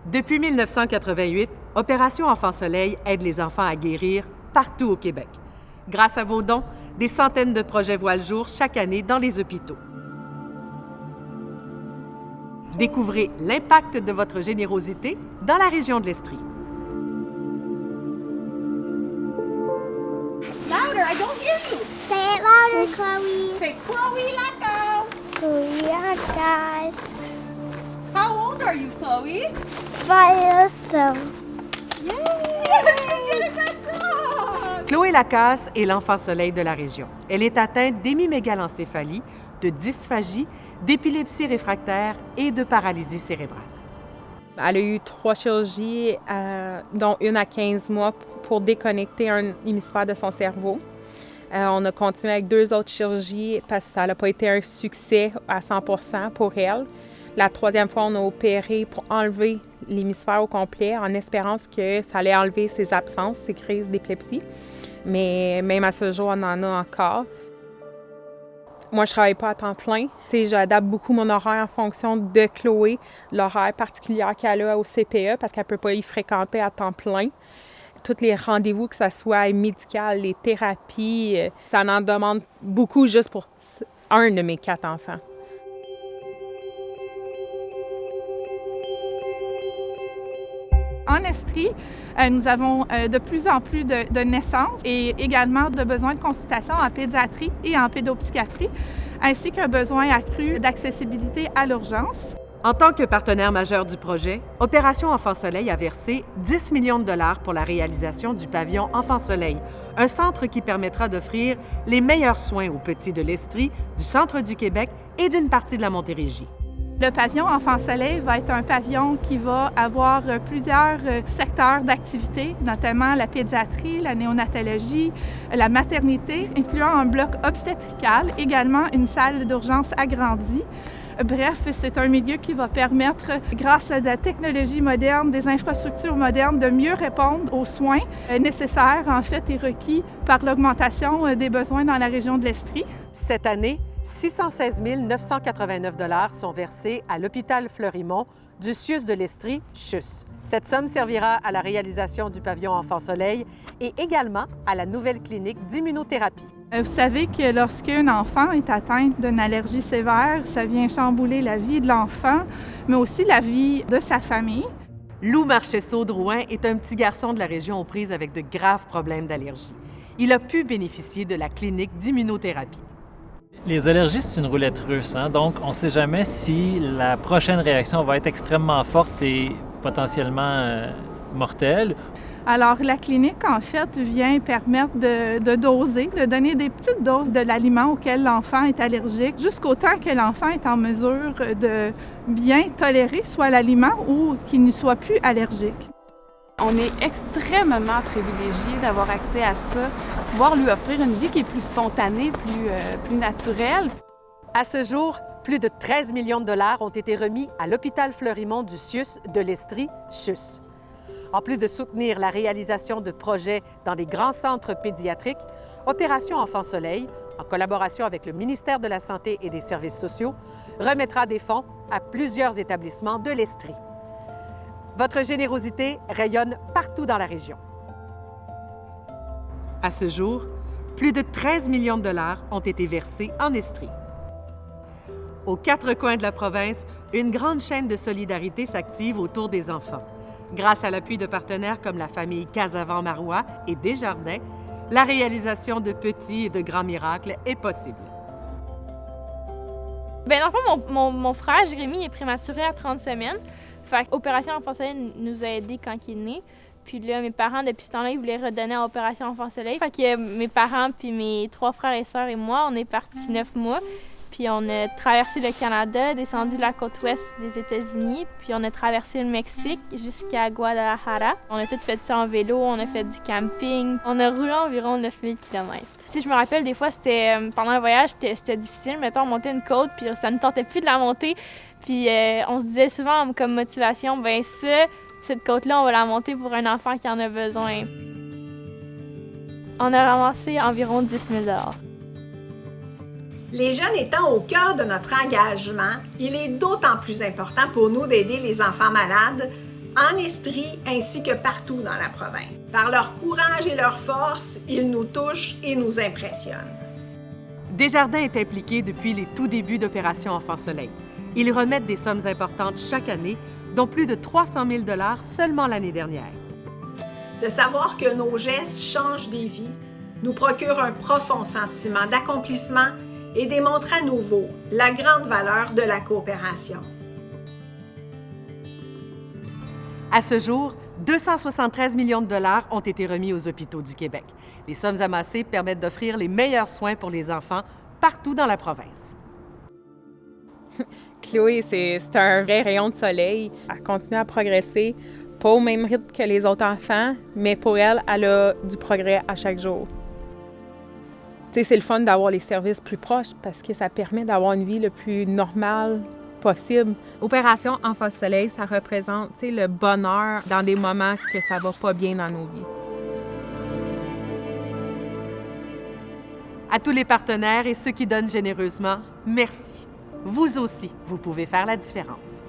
Depuis 1988, Opération Enfant Soleil aide les enfants à guérir partout au Québec. Grâce à vos dons, des centaines de projets voient le jour chaque année dans les hôpitaux. Découvrez l'impact de votre générosité dans la région de l'Estrie. Louder, I don't hear you. Say it louder, Chloe. Say Chloe Laco. Chloe, guys. How old are you, Chloe? 5 awesome. Yay! You did a good job! Chloé Lacasse est l'enfant soleil de la région. Elle est atteinte d'hémimégalencephalie, de dysphagie, d'épilepsie réfractaire et de paralysie cérébrale. Elle a eu 3 chirurgies, dont une à 15 mois, pour déconnecter un hémisphère de son cerveau. On a continué avec 2 autres chirurgies parce que ça n'a pas été un succès à 100% pour elle. La 3e fois, on a opéré pour enlever l'hémisphère au complet en espérant que ça allait enlever ses absences, ses crises d'épilepsie. Mais même à ce jour, on en a encore. Moi, je ne travaille pas à temps plein. J'adapte beaucoup mon horaire en fonction de Chloé, l'horaire particulier qu'elle a au CPE parce qu'elle ne peut pas y fréquenter à temps plein. Tous les rendez-vous, que ce soit médical, les thérapies, ça en demande beaucoup juste pour un de mes 4 enfants. En Estrie, nous avons de plus en plus de naissances et également de besoins de consultation en pédiatrie et en pédopsychiatrie, ainsi qu'un besoin accru d'accessibilité à l'urgence. En tant que partenaire majeur du projet, Opération Enfant Soleil a versé 10 millions de dollars pour la réalisation du pavillon Enfant Soleil, un centre qui permettra d'offrir les meilleurs soins aux petits de l'Estrie, du centre du Québec et d'une partie de la Montérégie. Le pavillon Enfant Soleil va être un pavillon qui va avoir plusieurs secteurs d'activité, notamment la pédiatrie, la néonatologie, la maternité, incluant un bloc obstétrical, également une salle d'urgence agrandie. Bref, c'est un milieu qui va permettre, grâce à la technologie moderne, des infrastructures modernes, de mieux répondre aux soins nécessaires, en fait, et requis par l'augmentation des besoins dans la région de l'Estrie. Cette année, 616 989 $ sont versés à l'hôpital Fleurimont du CIUS de l'Estrie, CHUS. Cette somme servira à la réalisation du pavillon Enfant Soleil et également à la nouvelle clinique d'immunothérapie. Vous savez que lorsqu'un enfant est atteint d'une allergie sévère, ça vient chambouler la vie de l'enfant, mais aussi la vie de sa famille. Lou Marchessault-Drouin est un petit garçon de la région aux prises avec de graves problèmes d'allergie. Il a pu bénéficier de la clinique d'immunothérapie. Les allergies, c'est une roulette russe, hein? Donc on ne sait jamais si la prochaine réaction va être extrêmement forte et potentiellement mortelle. Alors, la clinique, en fait, vient permettre de doser, de donner des petites doses de l'aliment auquel l'enfant est allergique, jusqu'au temps que l'enfant est en mesure de bien tolérer soit l'aliment ou qu'il ne soit plus allergique. On est extrêmement privilégiés d'avoir accès à ça, pouvoir lui offrir une vie qui est plus spontanée, plus naturelle. À ce jour, plus de 13 millions de dollars ont été remis à l'hôpital Fleurimont du CIUS de l'Estrie, CHUS. En plus de soutenir la réalisation de projets dans des grands centres pédiatriques, Opération Enfant Soleil, en collaboration avec le ministère de la Santé et des Services sociaux, remettra des fonds à plusieurs établissements de l'Estrie. Votre générosité rayonne partout dans la région. À ce jour, plus de 13 millions de dollars ont été versés en Estrie. Aux 4 coins de la province, une grande chaîne de solidarité s'active autour des enfants. Grâce à l'appui de partenaires comme la famille Casavant-Marois et Desjardins, la réalisation de petits et de grands miracles est possible. Bien, dans le fond, mon frère Jérémy est prématuré à 30 semaines. Fait qu'Opération Enfant Soleil nous a aidés quand il est né. Puis là, mes parents, depuis ce temps-là, ils voulaient redonner à Opération Enfant Soleil. Fait que mes parents puis mes 3 frères et sœurs et moi, on est partis 9 mois. Puis on a traversé le Canada, descendu la côte ouest des États-Unis, puis on a traversé le Mexique jusqu'à Guadalajara. On a tout fait ça en vélo, on a fait du camping. On a roulé environ 9000 km. Si je me rappelle, des fois, c'était pendant le voyage, c'était difficile. Mettons, on montait une côte, puis ça ne tentait plus de la monter. Puis on se disait souvent comme motivation, ben cette côte-là, on va la monter pour un enfant qui en a besoin. On a ramassé environ 10 000 $. Les jeunes étant au cœur de notre engagement, il est d'autant plus important pour nous d'aider les enfants malades en Estrie ainsi que partout dans la province. Par leur courage et leur force, ils nous touchent et nous impressionnent. Desjardins est impliqué depuis les tout débuts d'Opération Enfant Soleil. Ils remettent des sommes importantes chaque année, dont plus de 300 000 $ seulement l'année dernière. De savoir que nos gestes changent des vies nous procure un profond sentiment d'accomplissement et démontre à nouveau la grande valeur de la coopération. À ce jour, 273 millions de $ ont été remis aux hôpitaux du Québec. Les sommes amassées permettent d'offrir les meilleurs soins pour les enfants partout dans la province. Chloé, c'est un vrai rayon de soleil. Elle continue à progresser, pas au même rythme que les autres enfants, mais pour elle, elle a du progrès à chaque jour. C'est le fun d'avoir les services plus proches parce que ça permet d'avoir une vie le plus normale possible. Opération Enfant Soleil, ça représente le bonheur dans des moments que ça va pas bien dans nos vies. À tous les partenaires et ceux qui donnent généreusement, merci. Vous aussi, vous pouvez faire la différence.